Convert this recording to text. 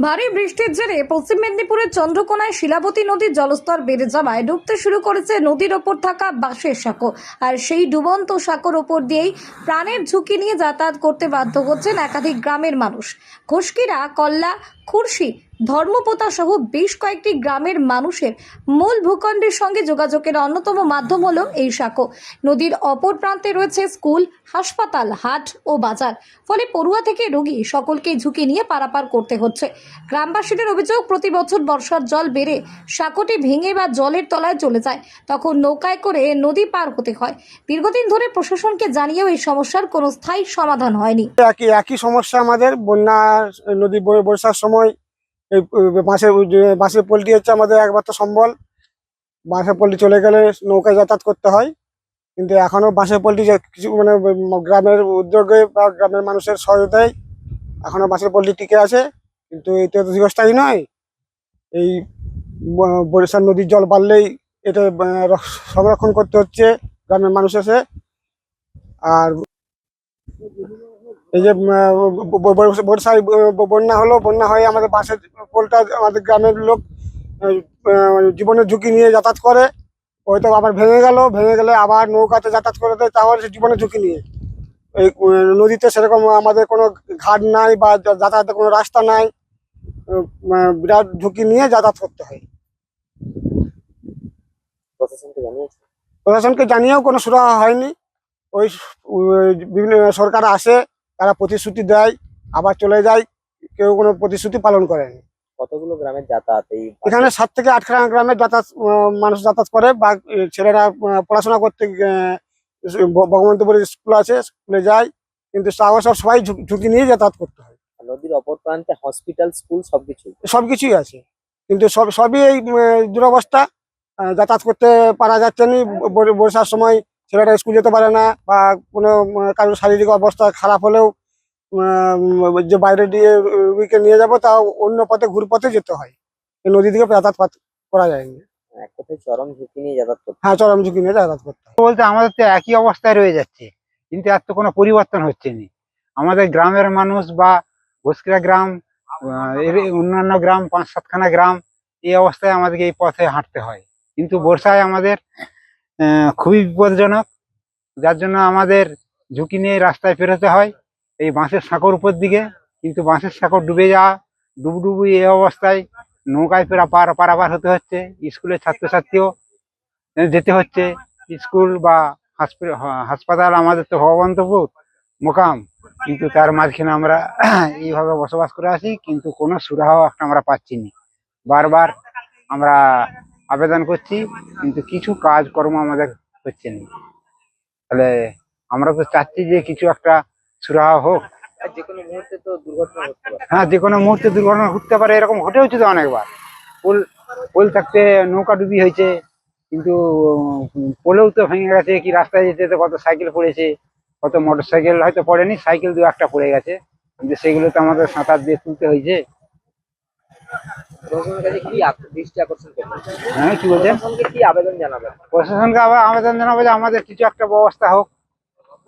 ভারী বৃষ্টির জেরে পশ্চিম মেদিনীপুরের চন্দ্রকোনায় শিলাবতী নদীর জলস্তর বেড়ে যাওয়ায় ডুবতে শুরু করেছে নদীর ওপর থাকা বাঁশের সাঁকো। আর সেই ডুবন্ত সাঁকোর ওপর দিয়েই প্রাণের ঝুঁকি নিয়ে যাতায়াত করতে বাধ্য হচ্ছেন একাধিক গ্রামের মানুষ। ঘোষকিরা, কল্লা, খুরশি, ধর্মপোতা সহ বেশ কয়েকটি গ্রামের মানুষের মূল ভূখণ্ডের সঙ্গে যোগাযোগের অন্যতম মাধ্যম হলো এই সাঁকো। নদীর অপর প্রান্তে রয়েছে স্কুল, হাসপাতাল, হাট ও বাজার। ফলে পড়ুয়া থেকে রোগী সকলকেই ঝুঁকি নিয়ে পারাপার করতে হচ্ছে। গ্রামবাসীদের অভিযোগ, প্রতি বছর বর্ষার জল বেড়ে সাঁকোটি ভেঙে বা জলের তলায় চলে যায়, তখন নৌকায় করে নদী পার হতে হয়। দীর্ঘদিন ধরে প্রশাসনকে জানিয়েও এই সমস্যার কোনো স্থায়ী সমাধান হয়নি। একই সমস্যা আমাদের বন্যা, নদী বর্ষার সময় এই বাঁশের পোলট্রি হচ্ছে আমাদের একমাত্র সম্বল। বাঁশের পোলট্রি চলে গেলে নৌকায় যাতায়াত করতে হয়, কিন্তু এখনো বাঁশের পোলট্রি কিছু গ্রামের উদ্যোগে বা গ্রামের মানুষের সহায়তায় এখনো বাঁশের পোলট্রি টিকে আছে। কিন্তু এটা তো দীর্ঘস্থায়ী নয়। এই বরিশাল নদীর জল বাড়লেই এটা সংরক্ষণ করতে হচ্ছে গ্রামের মানুষ এসে। আর এই যে বর্ষায় বন্যা হয়ে আমাদের বাঁশের পোলটা আমাদের গ্রামের লোক জীবনের ঝুঁকি নিয়ে যাতায়াত করে। হয়তো আবার ভেঙে গেলে আবার নৌকাতে যাতায়াত করে দেয়, তাহলে সে জীবনের ঝুঁকি নিয়ে। এই নদীতে সেরকম আমাদের কোনো ঘাট নাই বা যাতায়াতের কোনো রাস্তা নাই, বিরাট ঝুঁকি নিয়ে যাতায়াত করতে হয়। প্রশাসনকে জানিয়েও কোনো সুরাহা হয়নি। ওই বিভিন্ন সরকার আসে, তারা প্রতিশ্রুতি দেয়, আবার চলে যায়, কেউ কোনো প্রতিশ্রুতি পালন করেনি। কতগুলো গ্রামের যাতায়াত এখানে 7 থেকে 8খানা গ্রামের মানুষ যাতায়াত করে, বা ছেলেরা পড়াশোনা করতে ভগবন্তপুরে স্কুল আছে, স্কুলে যায়, কিন্তু সবাই ঝুঁকি নিয়ে যাতায়াত করতে হয়। নদীর অপর প্রান্তে হসপিটাল, স্কুল সবকিছুই আছে, কিন্তু সবই এই দুরবস্থা। যাতায়াত করতে পারা যাচ্ছে না। বর্ষার সময় ছেলেরা স্কুল যেতে পারে না, বা কোনো কারোর শারীরিক অবস্থা খারাপ হলেও যে বাইরে দিয়ে রুগীকে নিয়ে যাবো, তাও অন্য পথে ঘুরপথে যেতে হয়। এই নদী থেকে যাতায়াত করা যায়নি। এক কথায় চরম ঝুঁকি নিয়ে যাতায়াত করতে। হ্যাঁ, চরম ঝুঁকি নিয়ে যাতায়াত করতে হয়। বলতে আমাদের তো একই অবস্থায় রয়ে যাচ্ছে, কিন্তু এর তো কোনো পরিবর্তন হচ্ছে না। আমাদের গ্রামের মানুষ বা ঘোষকিরা গ্রাম, এর অন্যান্য গ্রাম 5-7খানা গ্রাম, এই অবস্থায় আমাদেরকে এই পথে হাঁটতে হয়। কিন্তু বর্ষায় আমাদের খুবই বিপজ্জনক, যার জন্য আমাদের ঝুঁকি নিয়ে রাস্তায় পেরোতে হয় এই বাঁশের সাঁকোর উপর দিকে। কিন্তু বাঁশের সাঁকো ডুবে যাওয়া, ডুবডুবু এই অবস্থায় নৌকায় পারাপার হতে হচ্ছে। স্কুলের ছাত্রছাত্রীও যেতে হচ্ছে স্কুল বা হাসপাতাল। আমাদের তো ভগবন্তপুর মোকাম, কিন্তু তার মাঝখানে আমরা এইভাবে বসবাস করে আছি, কিন্তু কোনো সুরাহা একটা আমরা পাচ্ছি না। বারবার আমরা আবেদন করছি, কিন্তু কিছু কাজকর্ম আমাদের হচ্ছে না। তাহলে আমরা তো চাচ্ছি যে কিছু একটা সুরাহা হোক। যে কোনো মুহূর্তে তো দুর্ঘটনা ঘটতে পারে। হ্যাঁ, যে কোনো মুহূর্তে দুর্ঘটনা ঘটতে পারে, এরকম ঘটেওছে তো অনেকবার। পোল থাকতে নৌকা ডুবি হয়েছে, কিন্তু পোলেও তো ভেঙে গেছে। কি রাস্তায় যেতে যেতে কত সাইকেল পড়েছে, কত মোটর সাইকেল হয়তো পড়েনি, সাইকেল 2-1টা পড়ে গেছে, কিন্তু সেগুলো তো আমাদের সাঁতার দিয়ে তুলতে হয়েছে। প্রশাসনের কাছে কি দৃষ্টি আকর্ষণ করবেন? হ্যাঁ, কি বলছেন? প্রশাসনকে কি আবেদন জানাবেন? প্রশাসনকে আবার আবেদন জানাবো যে আমাদের কিছু একটা ব্যবস্থা হোক,